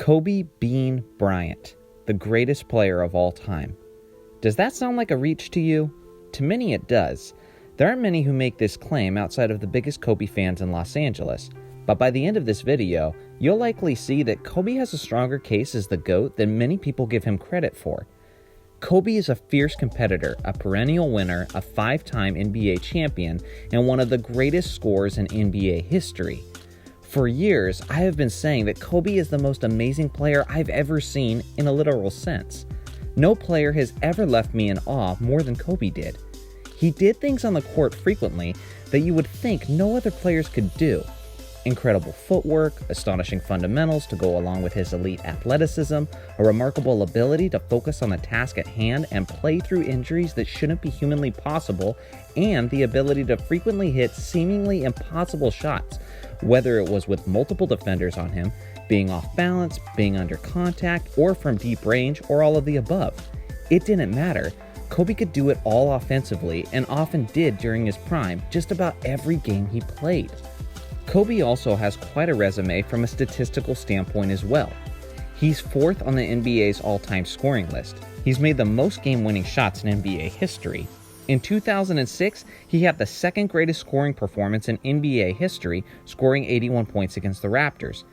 Kobe Bean Bryant, the greatest player of all time. Does that sound like a reach to you? To many it does. There aren't many who make this claim outside of the biggest Kobe fans in Los Angeles, but by the end of this video, you'll likely see that Kobe has a stronger case as the GOAT than many people give him credit for. Kobe is a fierce competitor, a perennial winner, a 5-time NBA champion, and one of the greatest scorers in NBA history. For years, I have been saying that Kobe is the most amazing player I've ever seen in a literal sense. No player has ever left me in awe more than Kobe did. He did things on the court frequently that you would think no other players could do. Incredible footwork, astonishing fundamentals to go along with his elite athleticism, a remarkable ability to focus on the task at hand and play through injuries that shouldn't be humanly possible, and the ability to frequently hit seemingly impossible shots, whether it was with multiple defenders on him, being off balance, being under contact, or from deep range, or all of the above. It didn't matter. Kobe could do it all offensively, and often did during his prime, just about every game he played. Kobe also has quite a resume from a statistical standpoint as well. He's 4th on the NBA's all-time scoring list. He's made the most game-winning shots in NBA history. In 2006, he had the second greatest scoring performance in NBA history, scoring 81 points against the Raptors.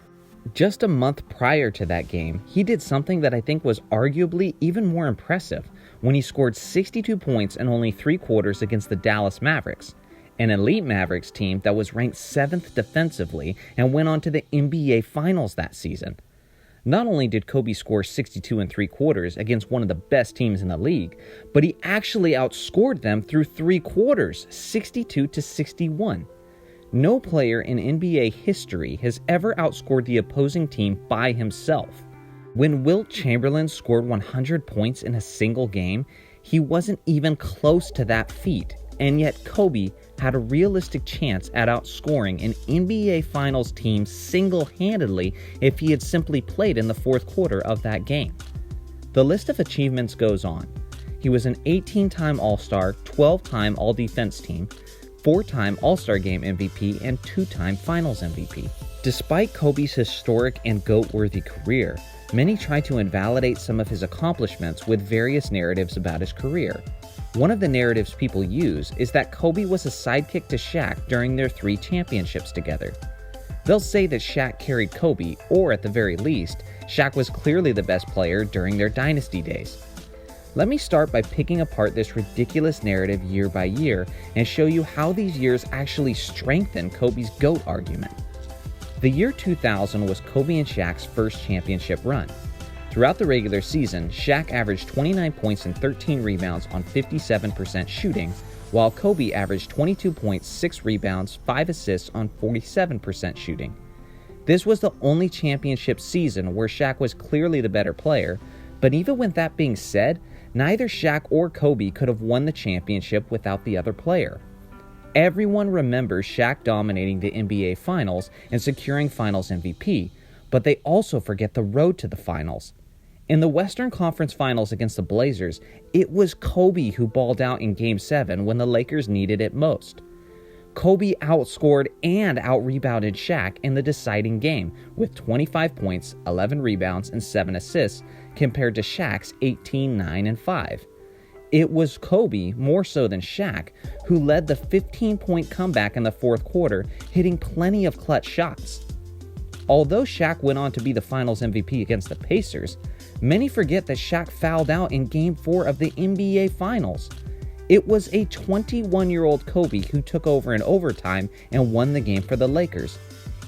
Just a month prior to that game, he did something that I think was arguably even more impressive when he scored 62 points in only 3 quarters against the Dallas Mavericks, an elite Mavericks team that was ranked 7th defensively and went on to the NBA Finals that season. Not only did Kobe score 62 and 3 quarters against one of the best teams in the league, but he actually outscored them through 3 quarters, 62 to 61. No player in NBA history has ever outscored the opposing team by himself. When Wilt Chamberlain scored 100 points in a single game, he wasn't even close to that feat, and yet Kobe had a realistic chance at outscoring an NBA Finals team single-handedly if he had simply played in the 4th quarter of that game. The list of achievements goes on. He was an 18-time All-Star, 12-time All-Defense Team, 4-time All-Star Game MVP, and 2-time Finals MVP. Despite Kobe's historic and GOAT-worthy career, many try to invalidate some of his accomplishments with various narratives about his career. One of the narratives people use is that Kobe was a sidekick to Shaq during their 3 championships together. They'll say that Shaq carried Kobe, or at the very least, Shaq was clearly the best player during their dynasty days. Let me start by picking apart this ridiculous narrative year by year and show you how these years actually strengthen Kobe's GOAT argument. The year 2000 was Kobe and Shaq's first championship run. Throughout the regular season, Shaq averaged 29 points and 13 rebounds on 57% shooting, while Kobe averaged 22 points, 6 rebounds, 5 assists on 47% shooting. This was the only championship season where Shaq was clearly the better player, but even with that being said, neither Shaq or Kobe could have won the championship without the other player. Everyone remembers Shaq dominating the NBA Finals and securing Finals MVP, but they also forget the road to the Finals. In the Western Conference Finals against the Blazers, it was Kobe who balled out in Game 7 when the Lakers needed it most. Kobe outscored and out-rebounded Shaq in the deciding game with 25 points, 11 rebounds, and 7 assists compared to Shaq's 18, 9, and 5. It was Kobe, more so than Shaq, who led the 15-point comeback in the 4th quarter, hitting plenty of clutch shots. Although Shaq went on to be the Finals MVP against the Pacers, many forget that Shaq fouled out in Game 4 of the NBA Finals. It was a 21-year-old Kobe who took over in overtime and won the game for the Lakers.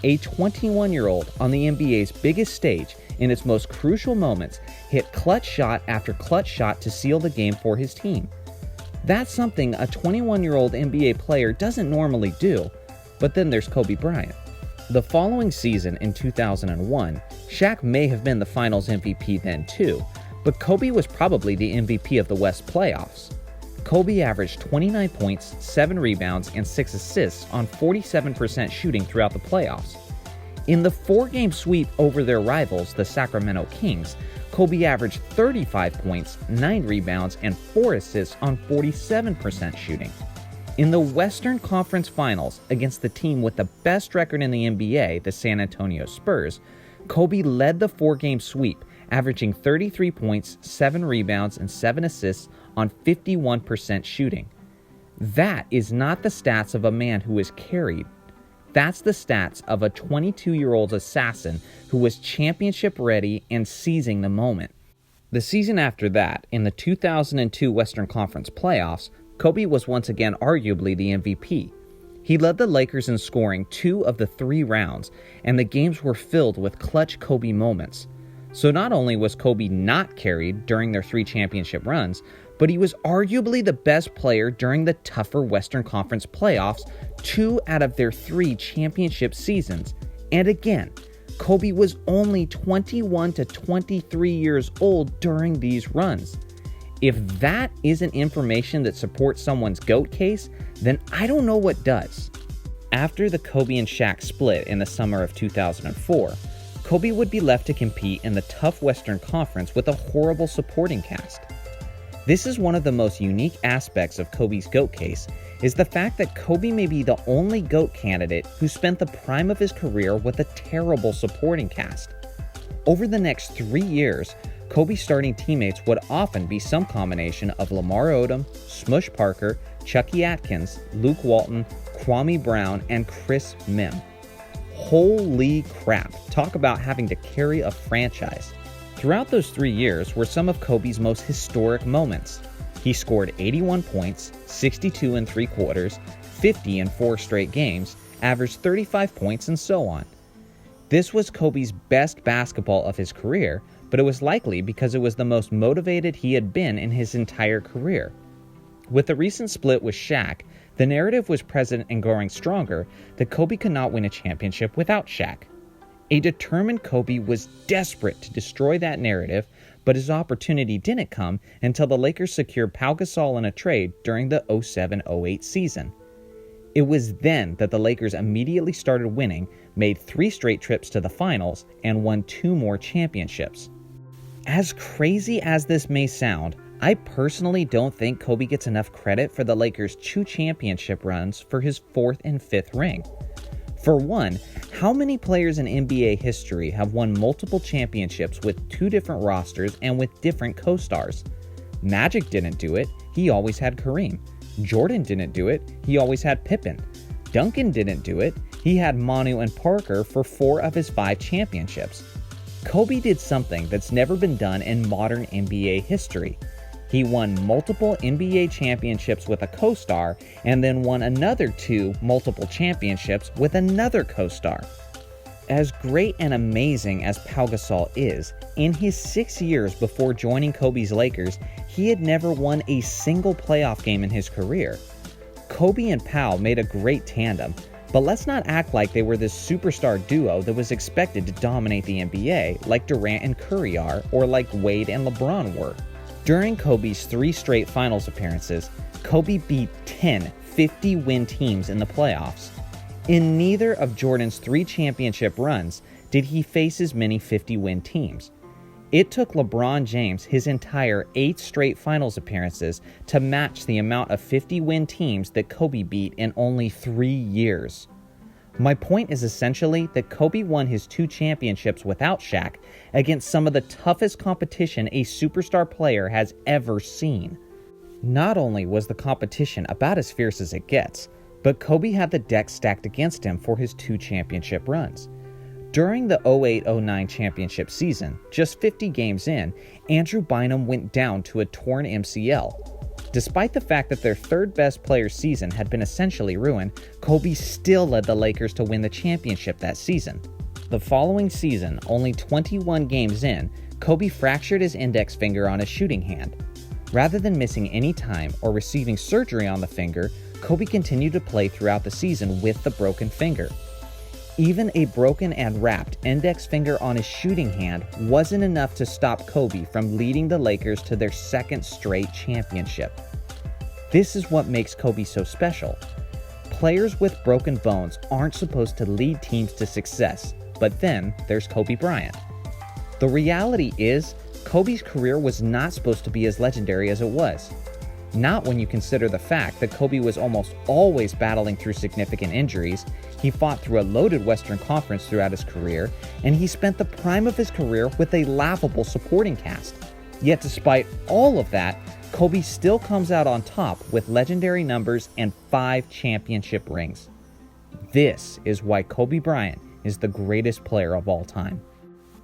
A 21-year-old on the NBA's biggest stage in its most crucial moments hit clutch shot after clutch shot to seal the game for his team. That's something a 21-year-old NBA player doesn't normally do, but then there's Kobe Bryant. The following season in 2001, Shaq may have been the Finals MVP then too, but Kobe was probably the MVP of the West playoffs. Kobe averaged 29 points, 7 rebounds, and 6 assists on 47% shooting throughout the playoffs. In the 4-game sweep over their rivals, the Sacramento Kings, Kobe averaged 35 points, 9 rebounds, and 4 assists on 47% shooting. In the Western Conference Finals against the team with the best record in the NBA, the San Antonio Spurs, Kobe led the 4-game sweep, averaging 33 points, 7 rebounds, and 7 assists on 51% shooting. That is not the stats of a man who was carried. That's the stats of a 22-year-old assassin who was championship ready and seizing the moment. The season after that, in the 2002 Western Conference playoffs, Kobe was once again arguably the MVP. He led the Lakers in scoring 2 of the 3 rounds, and the games were filled with clutch Kobe moments. So not only was Kobe not carried during their 3 championship runs, but he was arguably the best player during the tougher Western Conference playoffs 2 out of their 3 championship seasons. And again, Kobe was only 21 to 23 years old during these runs. If that isn't information that supports someone's GOAT case, then I don't know what does. After the Kobe and Shaq split in the summer of 2004, Kobe would be left to compete in the tough Western Conference with a horrible supporting cast. This is one of the most unique aspects of Kobe's GOAT case, is the fact that Kobe may be the only GOAT candidate who spent the prime of his career with a terrible supporting cast. Over the next 3 years, Kobe's starting teammates would often be some combination of Lamar Odom, Smush Parker, Chucky Atkins, Luke Walton, Kwame Brown, and Chris Mim. Holy crap, talk about having to carry a franchise. Throughout those 3 years were some of Kobe's most historic moments. He scored 81 points, 62 and 3/4, 50 in 4 straight games, averaged 35 points, and so on. This was Kobe's best basketball of his career, but it was likely because it was the most motivated he had been in his entire career. With the recent split with Shaq, the narrative was present and growing stronger that Kobe could not win a championship without Shaq. A determined Kobe was desperate to destroy that narrative, but his opportunity didn't come until the Lakers secured Pau Gasol in a trade during the 07-08 season. It was then that the Lakers immediately started winning, made 3 straight trips to the finals, and won 2 more championships. As crazy as this may sound, I personally don't think Kobe gets enough credit for the Lakers' 2 championship runs for his 4th and 5th ring. For one, how many players in NBA history have won multiple championships with 2 different rosters and with different co-stars? Magic didn't do it, he always had Kareem. Jordan didn't do it, he always had Pippen. Duncan didn't do it, he had Manu and Parker for 4 of his 5 championships. Kobe did something that's never been done in modern NBA history. He won multiple NBA championships with a co-star and then won another 2 multiple championships with another co-star. As great and amazing as Pau Gasol is, in his 6 years before joining Kobe's Lakers, he had never won a single playoff game in his career. Kobe and Pau made a great tandem, but let's not act like they were this superstar duo that was expected to dominate the NBA like Durant and Curry are, or like Wade and LeBron were. During Kobe's 3 straight finals appearances, Kobe beat 10 50-win teams in the playoffs. In neither of Jordan's 3 championship runs did he face as many 50-win teams. It took LeBron James his entire 8 straight finals appearances to match the amount of 50-win teams that Kobe beat in only 3 years. My point is essentially that Kobe won his 2 championships without Shaq against some of the toughest competition a superstar player has ever seen. Not only was the competition about as fierce as it gets, but Kobe had the deck stacked against him for his 2 championship runs. During the 08-09 championship season, just 50 games in, Andrew Bynum went down to a torn MCL. Despite the fact that their 3rd best player's season had been essentially ruined, Kobe still led the Lakers to win the championship that season. The following season, only 21 games in, Kobe fractured his index finger on his shooting hand. Rather than missing any time or receiving surgery on the finger, Kobe continued to play throughout the season with the broken finger. Even a broken and wrapped index finger on his shooting hand wasn't enough to stop Kobe from leading the Lakers to their 2nd straight championship. This is what makes Kobe so special. Players with broken bones aren't supposed to lead teams to success, but then there's Kobe Bryant. The reality is, Kobe's career was not supposed to be as legendary as it was. Not when you consider the fact that Kobe was almost always battling through significant injuries, He fought through a loaded Western Conference throughout his career, and he spent the prime of his career with a laughable supporting cast. Yet despite all of that, Kobe still comes out on top with legendary numbers and 5 championship rings. This is why Kobe Bryant is the greatest player of all time.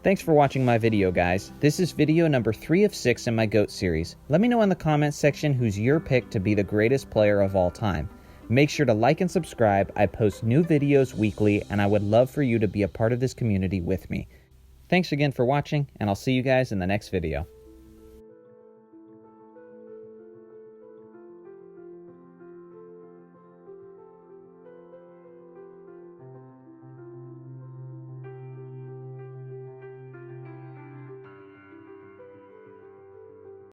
Thanks for watching my video, guys. This is video number 3 of 6 in my GOAT series. Let me know in the comments section who's your pick to be the greatest player of all time. Make sure to like and subscribe. I post new videos weekly, and I would love for you to be a part of this community with me. Thanks again for watching, and I'll see you guys in the next video.